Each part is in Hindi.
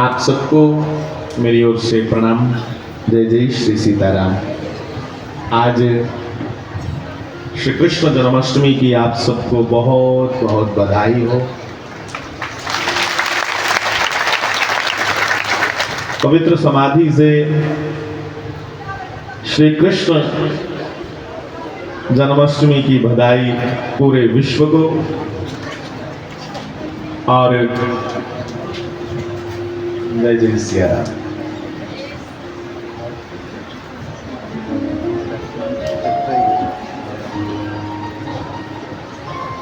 आप सबको मेरी ओर से प्रणाम। जय जय श्री सीताराम। आज श्री कृष्ण जन्माष्टमी की आप सबको बहुत बहुत बधाई हो। पवित्र समाधि से श्री कृष्ण जन्माष्टमी की बधाई पूरे विश्व को और जय जय सिया राम।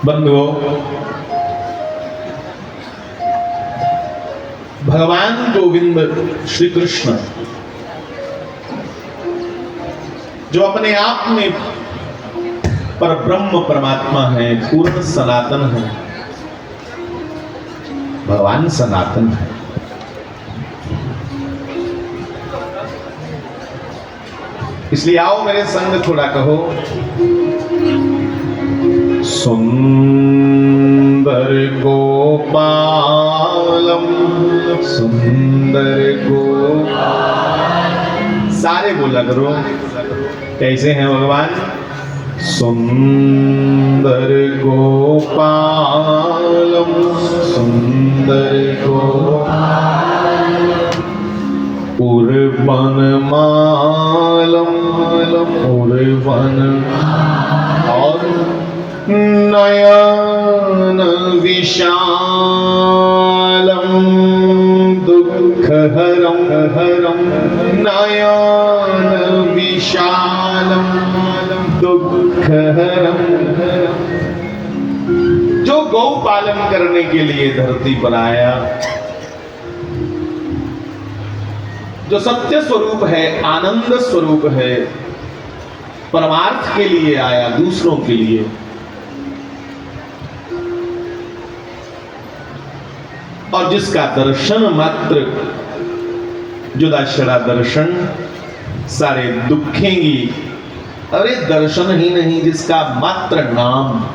बंधुओं, भगवान गोविंद श्री कृष्ण जो अपने आप में पर ब्रह्म परमात्मा है, पूर्ण सनातन है। भगवान सनातन है। इसलिए आओ मेरे संग थोड़ा कहो, सुंदर गोपालम सुंदर गोपाल। सारे बोला करो, कैसे हैं भगवान? सुंदर गोपालम सुंदर गोपाल उर्वन मालम उर्वन और नयन विशालम दुःखहरं हरं नयन विशालम दुःखहरं। जो गौ पालन करने के लिए धरती पर आया, जो सत्य स्वरूप है, आनंद स्वरूप है, परमार्थ के लिए आया, दूसरों के लिए। और जिसका दर्शन मात्र, जुदा-छड़ा दर्शन सारे दुखेंगी। अरे दर्शन ही नहीं, जिसका मात्र नाम,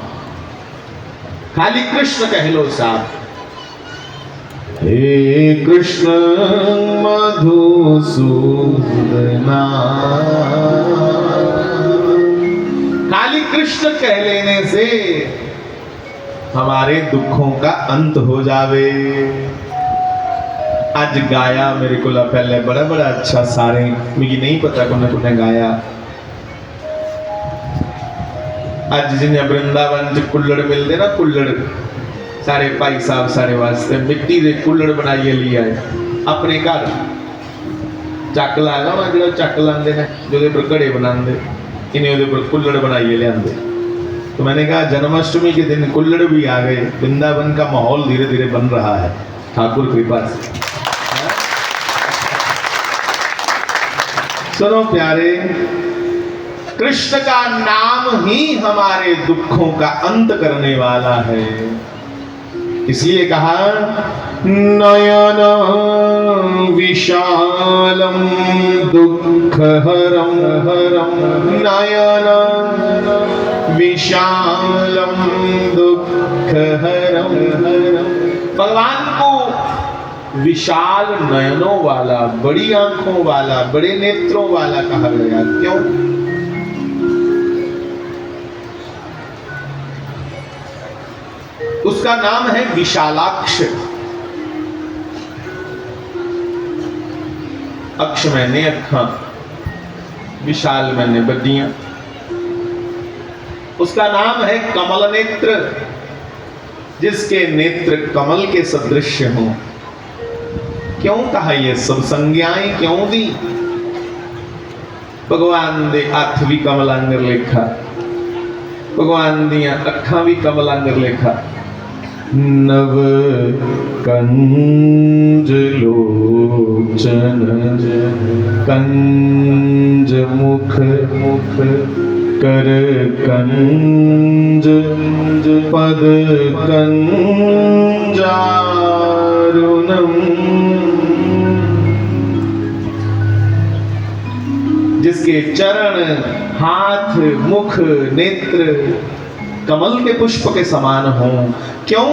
खाली कृष्ण कह लो साहब। हे कृष्ण मधुसूदना, खाली कृष्ण कह लेने से हमारे दुखों का अंत हो जावे। आज गाया मेरे को पहले बड़ा बड़ा अच्छा सारे मुझे नहीं पता कौन कौन गाया। आज जिन्हें वृंदावन च कुल्लड़ मिलते ना, कुल्लड़ सारे भाई साहब सारे वास्ते मिट्टी के कुल्लड़ बनाइए लिया है अपने घर। चक लागा वहां जो चक लाते हैं, जो पर घड़े बनाते, इन्हें पर कुल्लड़ बनाइए लिया। तो मैंने कहा जन्माष्टमी के दिन कुल्लड़ भी आ गए। वृंदावन का माहौल धीरे धीरे बन रहा है ठाकुर कृपा से। सुनो प्यारे, कृष्ण का नाम ही हमारे दुखों का अंत करने वाला है। इसलिए कहा नयन विशालम दुःखहरं हरं नयन विशालम दुःखहरं हरं। भगवान को विशाल नयनों वाला, बड़ी आंखों वाला, बड़े नेत्रों वाला कहा गया। क्यों? उसका नाम है विशालाक्ष। अक्ष मैंने अखा, विशाल मैंने बड्डियां। उसका नाम है कमल नेत्र, जिसके नेत्र कमल के सदृश हों। क्यों कहा ये सब संज्ञाएं क्यों दी? भगवान दे हथ भी कमलांगर लेखा, भगवान दियां अखा भी कमलांगर लेखा। नव कंज लोचन कंज मुख मुख कर कंज पद कंजारुणम। जिसके चरण, हाथ, मुख, नेत्र कमल के पुष्प के समान हूं। क्यों?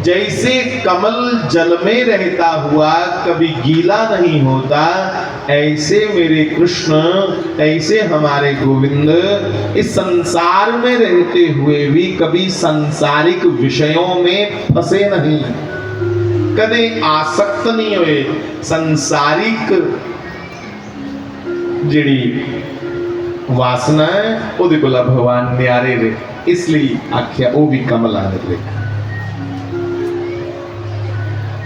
जैसे कमल जल में रहता हुआ कभी गीला नहीं होता, ऐसे मेरे कृष्ण, ऐसे हमारे गोविंद इस संसार में रहते हुए भी कभी सांसारिक विषयों में फंसे नहीं, कदे आसक्त नहीं हुए। संसारिक जिहड़ी वासना है उहदे कोल भगवान न्यारे रहे, इसलिए आख्या वो भी कमल आदि।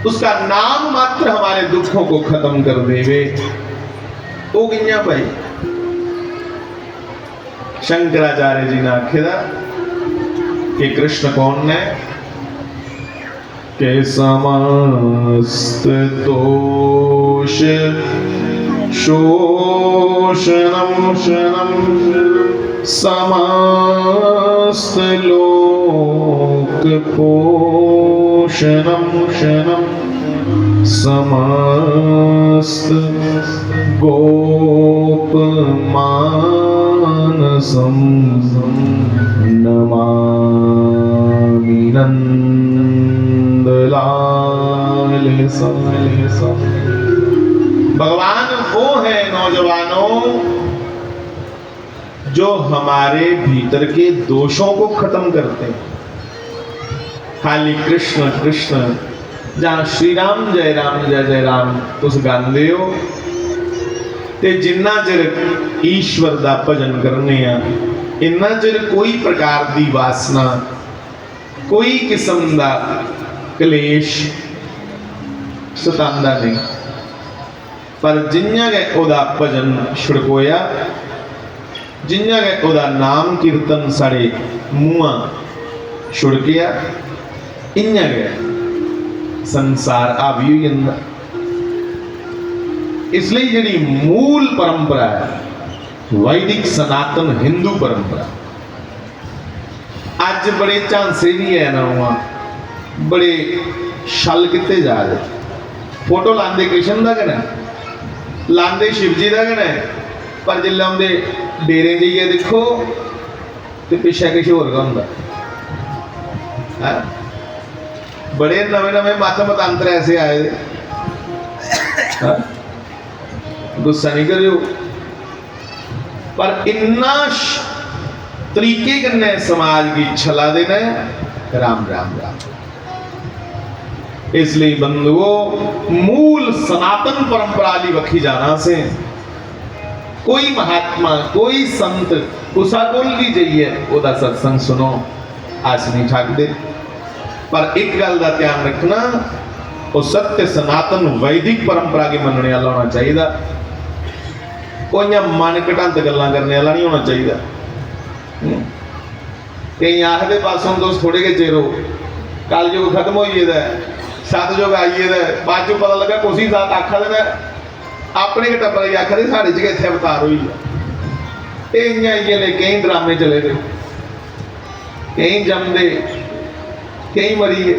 उसका नाम मात्र हमारे दुखों को खत्म कर देवे। वो किया भाई शंकराचार्य जी ने आखेदा कि कृष्ण कौन है के समस्त दोष शोषणम समस्त लोक पोषणम समस्त गोप मानसम नमामि नंदलाल सम। भगवान वो है नौजवानों जो हमारे भीतर के दोषों को खत्म करते हैं। खाली कृष्ण कृष्ण जहां श्री राम जय जय राम तुस गांदे हो ते जिन्ना चिर ईश्वर दा भजन करने आ, इन्ना चिर कोई प्रकार दी वासना, कोई किस्म दा कलेश सतांदा नहीं। पर जिन्ना गए ओदा भजन छुड़कोया, जिन्ना गए ओदा नाम कीर्तन साढ़े मुँह छुड़ गया, इन्ना गए संसार आ भी हो जाता। इसलिए जिहड़ी मूल परंपरा है वैदिक सनातन हिंदू परंपरा, अज बड़े झांसे भी है ना, बड़े छल किते जा रहे। फोटो लाते कृष्ण का कहना, लाते शिव जी का कहना, पर जिल्ले आंदे डेरे जाइए देखो तो पिछे किश होर होंदा। बड़े नवे नवे मत मतांतर ऐसे आए, गुस्सा नहीं करियो, पर इन्ना तरीके कन्ने समाज की छला देना है। राम राम राम। इसलिए बंधुओं मूल सनातन परंपरा ली वखी जाना से कोई महात्मा कोई संत उसा कोल भी जाइए ओदा सत्संग सुनो, आस नहीं छाकते। पर एक गल का ध्यान रखना, वो सत्य सनातन वैदिक परंपरा की मनने वाला होना चाहिए। कोई मन घटांत गल्लां करने वाला नहीं होना चाहिए। कई आखदे पासों तो थोड़े के चेरो कल युग खत्म हो गया, सतयुग आइए, बाद चो पता लगा कुछ ही साथ आखा देना अपने के टब्बर ही आखा दे साढ़े च इतने अवतार हुई है। कई ड्रामे चले गए, कई जमदे कई मरीए।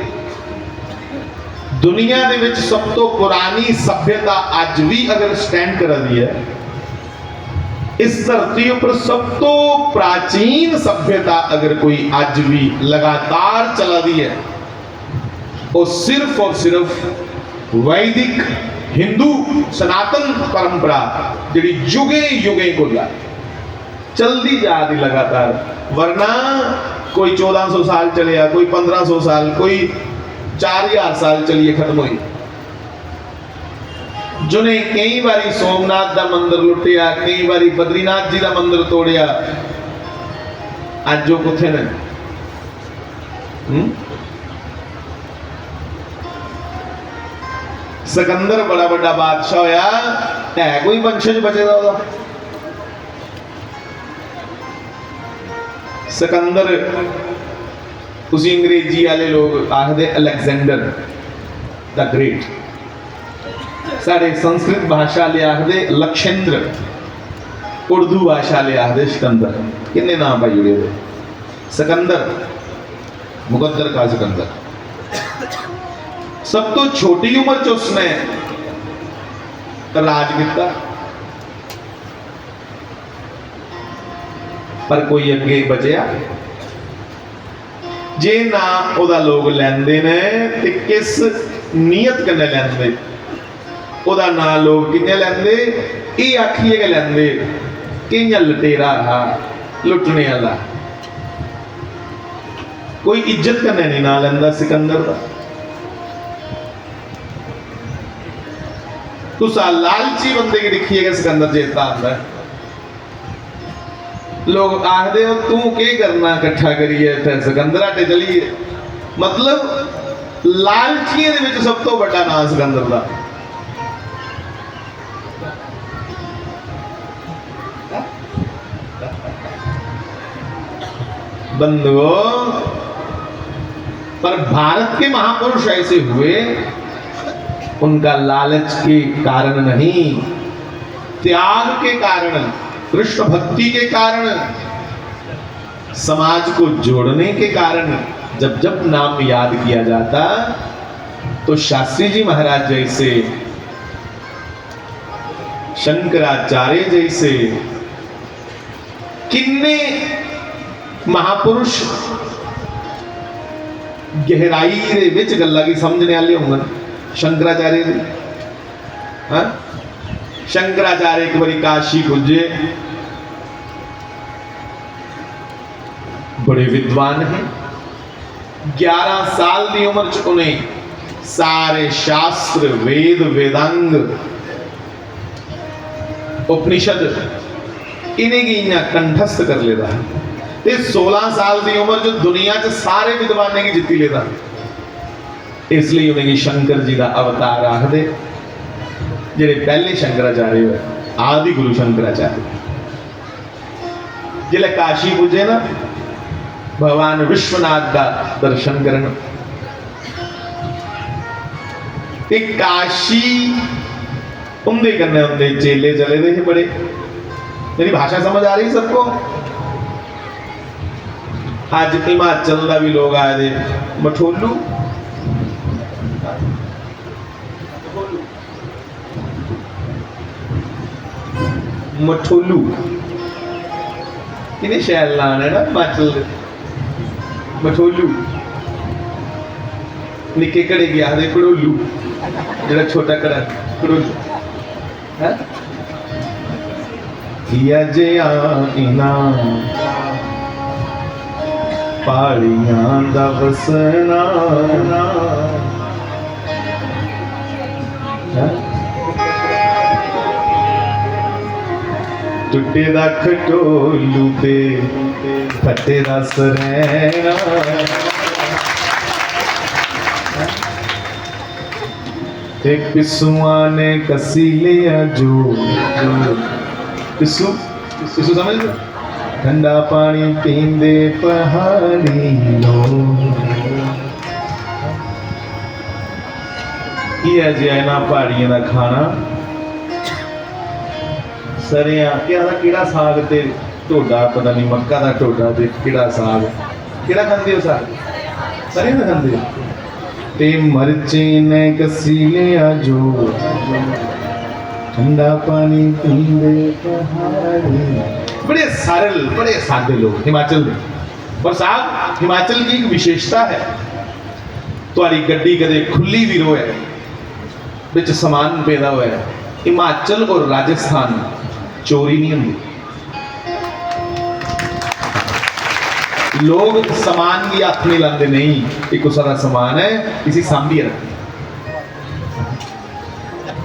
दुनिया दे विच सब तो पुरानी सभ्यता अज भी अगर स्टैंड कर दी है, इस धरती पर सब तो प्राचीन सभ्यता अगर कोई अज भी लगातार चला दी है, वो सिर्फ और सिर्फ वैदिक हिंदू सनातन परंपरा जी युगे युगे को चलती जा रही लगातार। वरना कोई 1400 साल चलिया, कोई 1500 साल, कोई 4000 साल चलिए खत्म हुई। जिन्हें कई बारी सोमनाथ का मंदिर लुटिया, कई बारी बद्रीनाथ जी का मंदिर तोड़िया, अज जो कुत्थे ने सिकंदर बड़ा बड़ा बादशाह होया, है कोई वंशज बचेगा ओदा? सिकंदर उसी अंग्रेजी वाले लोग आखदे अलेक्जेंडर द ग्रेट, साढ़े संस्कृत भाषा ले आखदे लक्षेंद्र, उर्दू भाषा ले आखदे सिकंदर। किन्ने नाम भाई जुड़े हुए? सिकंदर, मुकद्दर का सिकंदर। सब तो छोटी उम्र च उसने राज किया, पर कोई अगे बचया जे ना ओदा लोग लैंदे ने ते किस नीयत कन्नै लैंदे, ओदा ना लोग कि'यां लैंदे, ये आखिए के लैंदे कि इ'यां लटेरा रहा, लुटने वाला। कोई इज्जत कन्नै नहीं ना लैंदा सिकंदर दा। तुसा लालची बंदे की दिखिएगा सिकंदर जेता आता है। लोग आखदे हो तू के करना इकट्ठा करिए फिर सिकंदर आटे चलिए, मतलब लालचियों दे विच सब तो बड़ा नाम सिकंदर दा। बंधुओं, पर भारत के महापुरुष ऐसे हुए, उनका लालच के कारण नहीं, त्याग के कारण, कृष्ण भक्ति के कारण, समाज को जोड़ने के कारण। जब जब नाम याद किया जाता तो शास्त्री जी महाराज जैसे, शंकराचार्य जैसे किन्ने महापुरुष गहराई दे विच गल्लां की समझने वाले होंगे। शंकराचार्य जी, हाँ, शंकराचार्य एक बारी काशी पुजे, बड़े विद्वान हैं, 11 साल की उम्र च उन्हें सारे शास्त्र, वेद, वेदांग, उपनिषद इन्हें की कंठस्थ कर लेता है। 16 साल की उम्र जो दुनिया च सारे विद्वाने की जित्ती लेता, इसलिए उन्हें शंकर जी का अवतार आखदे, जेडे पहले शंकराचार्य हुए, आदि गुरु शंकराचार्य। जिले काशी पुजे ना, भगवान विश्वनाथ का दर्शन करना, काशी उनके कन्ने उनके चेले चले थे बड़े। मेरी भाषा समझ आ रही सबको? आज हिमाचल का भी लोग आए थे, मठोलू, मठोलू किन्ने शैल नाम है ना हिमाचल दे। मठोलू, निक्के घड़े के आखदे घड़ोलू, जेड़ा छोटा घड़ा घड़ोलू। किया जे इनाम पहाड़ियां दा वसना, टुटे दा खटोलू ते फटे दा सरैना, ते पिसुआ ने कसी लिया जो पिसू, पिसू समझ लो, ठंडा पानी पींदे पहाड़ी लोग। ये है ना पहाड़ियों का खाना, सरिया किहड़ा साग ते ढोडा, पता नहीं मक्का का ढोडा ते किहड़ा साग, किहड़ा खांदे हो साग? सरिया का खांदे ते मरचे ने कसी लिया जो, ठंडा पानी पींदे पहाड़ी। बड़े सरल, बड़े सादे लोग हिमाचल में। और साहब, हिमाचल की एक विशेषता है, तुम्हारी गड्डी कदे खुली भी रोए, बिच समान पैदा हुआ है। हिमाचल और राजस्थान चोरी नहीं होती, लोग समान की हाथ नहीं लाते, नहीं, एक सारा समान है, किसी सांभी रखते।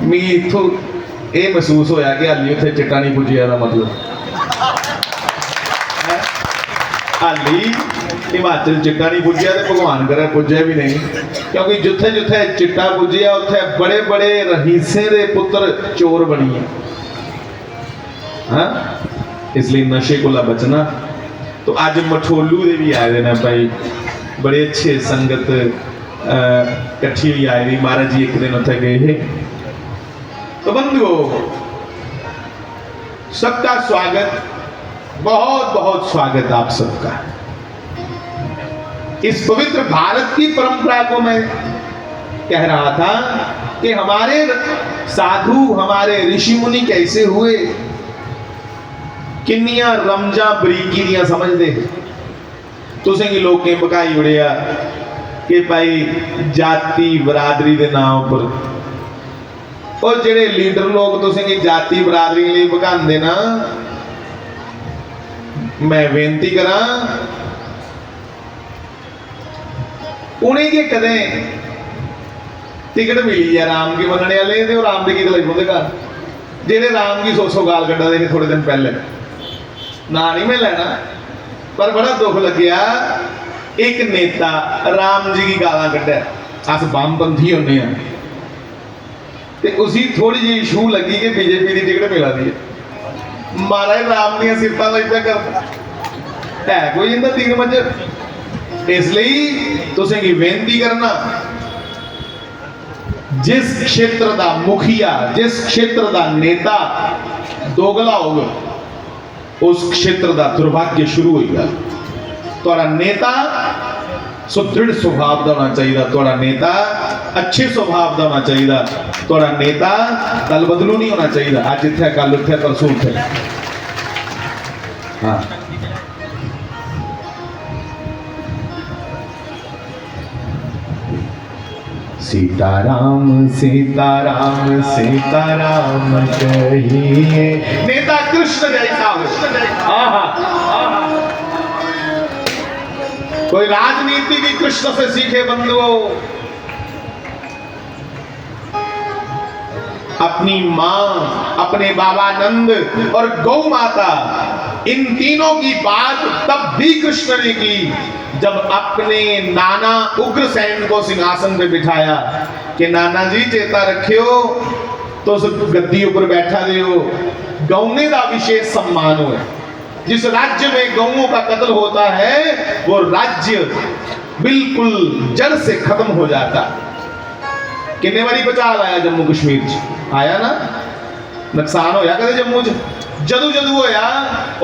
मैं इथों ये महसूस होया कि हाली उत्थे चिट्टा नहीं पुजिया का मतलब, हाली हिमाचल चिट्टा नहीं पुजिया तो भगवान करे पुजे भी नहीं, क्योंकि जिथे जिथे चिट्टा पुजिया उत्थे बड़े बड़े रहीसे दे पुत्र चोर बनी है। हाँ, इसलिए नशे को बचना। तो अज मठोलू दे भी आए ना भाई, बड़े अच्छे संगत कट्ठी भी आए थी, महाराज जी एक दिन उत्थे गए थे। तो बंधुओं, सबका स्वागत, बहुत बहुत स्वागत आप सबका। इस पवित्र भारत की परंपरा को मैं कह रहा था कि हमारे साधु, हमारे ऋषि मुनि कैसे हुए, किन्नियां रमजा बरीकी दियां समझते, तुसें की लोकें भकाई उड़िया कि भाई जाति बरादरी के नाम पर और जेड़े लीडर लोग तुसें की जाति बरादरी लिए भगांदे ना, मैं बेनती करा उन्हें के कदे टिकट मिली है राम की मनने वाले थे और राम की गलाई बोलते घर जेड़े राम की 100 गाल कटा दे थोड़े दिन पहले ना नहीं मैं लेना, पर बड़ा दुख लग्या एक नेता राम जी की गाला कटा, अस वामपंथी होने ते उसी थोड़ी जी छू लगी कि बीजेपी की टिकट मिला दी है। महाराज राम दी सिफतां तो इतना करता है कोई इंदा तीन मजर, इसलिए तुसें की बेनती करना जिस क्षेत्र का मुखिया जिस क्षेत्र का नेता दोगला होगा उस क्षेत्र का दुर्भाग्य शुरू होगा। थोड़ा नेता सुदृढ़ स्वभाव का होना चाहिए, थोड़ा नेता अच्छे स्वभाव का होना चाहिए, थोड़ा नेता कल बदलू नहीं होना चाहिए आज इतने कल उठे परसों उठे। हाँ सीताराम सीताराम सीताराम कहिए, नेता कृष्ण जैसा हो। कोई राजनीति की कृष्ण से सीखे बंधुओं, अपनी मां अपने बाबा नंद और गौ माता इन तीनों की बात तब भी कृष्ण ने की जब अपने नाना उग्रसेन को सिंहासन पे बिठाया कि नाना जी चेता रखियो तो उस गद्दी ऊपर बैठा दियो, गौने का विशेष सम्मान हो। जिस राज्य में गौओं का कत्ल होता है वो राज्य बिल्कुल जड़ से खत्म हो जाता। किन्ने बारी बचा लाया जम्मू कश्मीर आया ना, नुकसान होया कदे जम्मू जदू जदू होया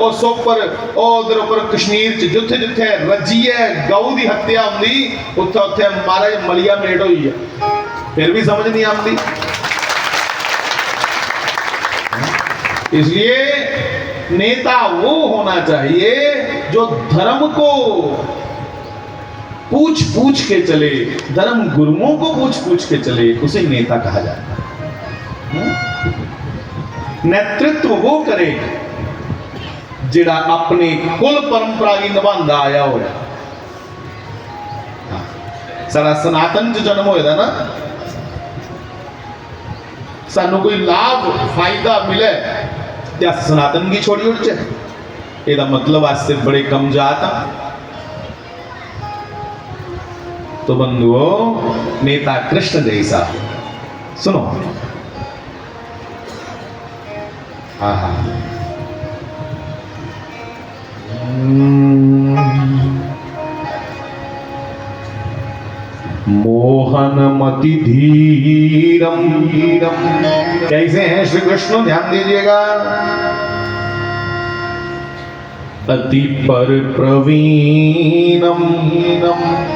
और सोपर उधर ऊपर कश्मीर जिथे जिथे रजी है गऊ की हत्या होंगी उत्थे उत्थे महाराज मलिया मेट हुई है, फिर भी समझ नहीं आती। इसलिए नेता वो होना चाहिए जो धर्म को पूछ पूछ के चले, धर्म गुरुओं को पूछ पूछ के चले, उसे नेता कहा जाता है। नेतृत्व वो करे जिड़ा अपने कुल परंपरा की निभांदा आया हो। सारा सनातन च जन्म होया ना, सानू कोई लाभ फायदा मिले तो सनातन की छोड़ी उड़ एदा मतलब वास्ते बड़े कम जाता। तो बंधुओं नेता कृष्ण जैसा सुनो, मोहन मति धीरम कैसे हैं श्री कृष्ण, ध्यान दीजिएगा। अति पर प्रवीणम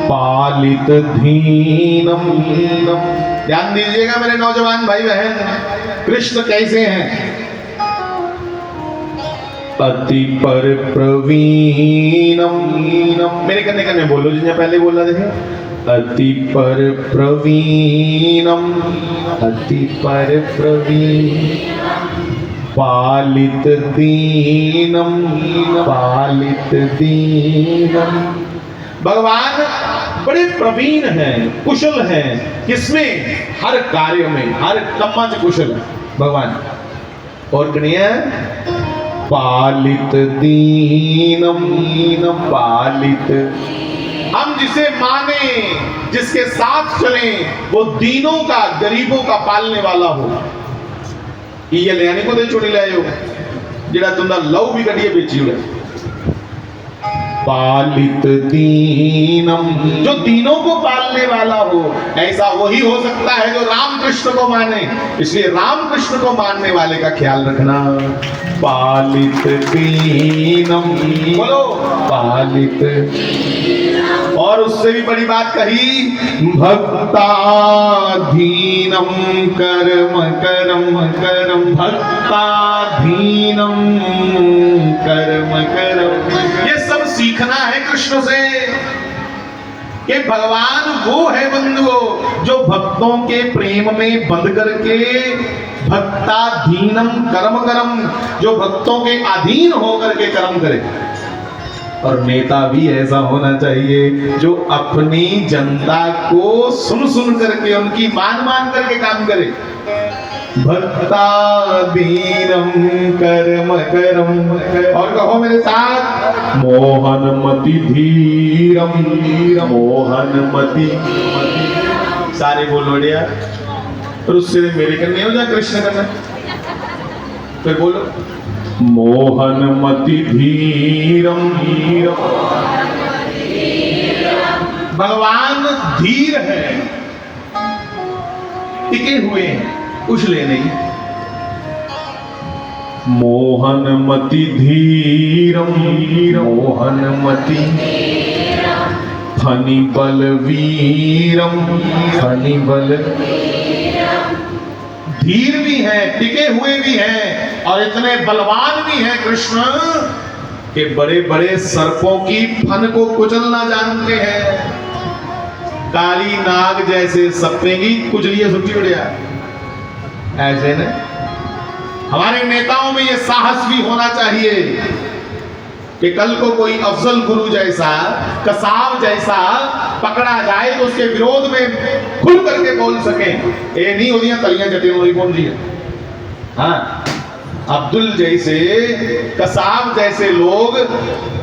पालित धीनम, ध्यान दीजिएगा मेरे नौजवान भाई बहन, कृष्ण कैसे हैं। अति पर प्रवीणम, मेरे कन्ने कन्ने बोलो जिन्हें पहले बोला देखे। अति पर प्रवीणम, अति पर प्रवीण पालित दीनम, पालित दीनम। भगवान बड़े प्रवीण हैं, कुशल हैं, किसमें? हर कार्य में, हर कम्मा से कुशल है भगवान। और कनिया पालित दीनम, पालित, हम जिसे माने जिसके साथ चले वो दीनों का गरीबों का पालने वाला हो। ये लेने को दे चुनी लायो जेड़ा तुंदा लव भी कटिए बेची हुए। पालित दीनम, जो दीनों को पालने वाला हो, ऐसा वही हो सकता है जो राम कृष्ण को माने। इसलिए राम कृष्ण को मानने वाले का ख्याल रखना। पालित दीनम, बोलो पालित। और उससे भी बड़ी बात कही, भक्ताधीनम कर्म कर्म कर्म, भक्ताधीनम कर्म कर्म। ये सब सीखना है कृष्ण से कि भगवान वो है बंधुओं जो भक्तों के प्रेम में बंध करके भक्ताधीनम कर्म करम, जो भक्तों के अधीन होकर के कर्म करे। और नेता भी ऐसा होना चाहिए जो अपनी जनता को सुन सुन करके उनकी मान मान करके काम करे। भक्ताधीनम कर्म करम, और कहो मेरे साथ, मोहन मति धीरम, मोहन मति। सारे बोल बढ़िया, पर उससे मेरे करने हो जा कृष्ण करना। फिर बोलो, मोहन मति धीरम। भगवान धीर है, टिके हुए हैं, उछले नहीं। मोहन मति धीरम, मोहन मति फनि बल वीरम, फनि बल। धीर भी है, टिके हुए भी हैं, और इतने बलवान भी हैं कृष्ण कि बड़े बड़े सर्पों की फन को कुचलना जानते हैं। काली नाग जैसे सप्पे की कुचलिए सुटी उड़िया, ऐसे न हमारे नेताओं में ये साहस भी होना चाहिए कि कल को कोई अफजल गुरु जैसा, कसाब जैसा पकड़ा जाए तो उसके विरोध में खुल करके बोल सके। ये नहीं हो रही तलियां चटे हो रही बोल रही है। हाँ, अब्दुल जैसे, कसाब जैसे लोग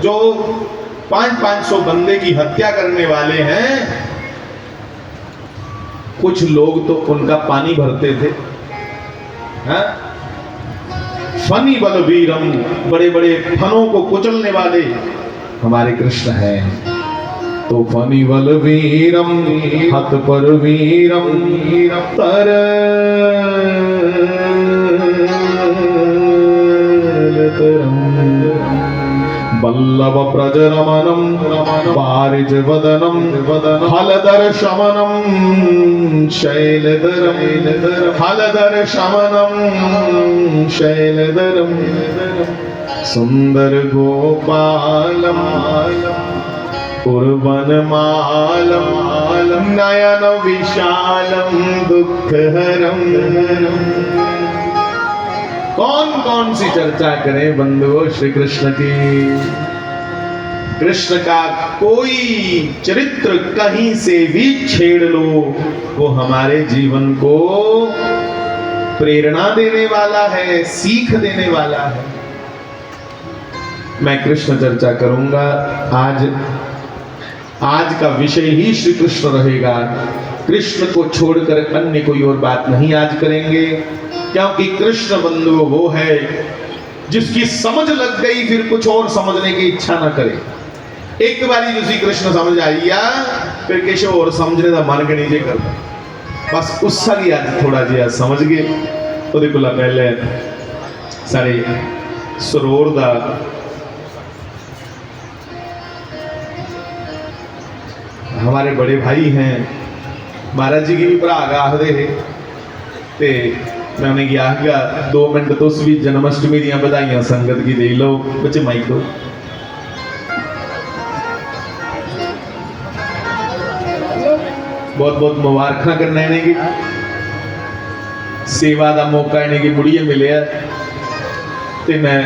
जो 500 बंदे की हत्या करने वाले हैं, कुछ लोग तो उनका पानी भरते थे। हाँ? फनी बलवीरम, बड़े बड़े फनों को कुचलने वाले हमारे कृष्ण हैं। तो फनी बलवीरम हत पर वीरम तर बल्लभ प्रजरमनम पारिज वदनम हलधर शमनम शैलधरम, हलधर शमनम शैलधरम सुंदर गोपालम उर्वनमालम नयन विशालम दुःखहरम। कौन कौन सी चर्चा करें बंधुओं श्री कृष्ण की। कृष्ण का कोई चरित्र कहीं से भी छेड़ लो, वो हमारे जीवन को प्रेरणा देने वाला है, सीख देने वाला है। मैं कृष्ण चर्चा करूंगा। आज का विषय ही श्री कृष्ण रहेगा। कृष्ण को छोड़कर अन्य कोई और बात नहीं आज करेंगे, क्योंकि कृष्ण बंधु वो है जिसकी समझ लग गई फिर कुछ और समझने की इच्छा ना करे। एक बारी जिसी कृष्ण समझ आइया फिर किसी और समझने का मन के नीचे करता। बस उसका ही आज थोड़ा जिहा समझ गए। तो देखो पहले सारे सरोवर दा हमारे बड़े भाई हैं, महाराज जी की भी भरा आखते है। मैं उन्हें कहा 2 मिनट तो उस भी जन्माष्टमी दी बधाइयां संगत की दे लो। बच्चे माइक दो। बहुत बहुत मुबारक करना इन्हें की सेवा का मौका इन्हें की मुड़िए मिले। ते मैं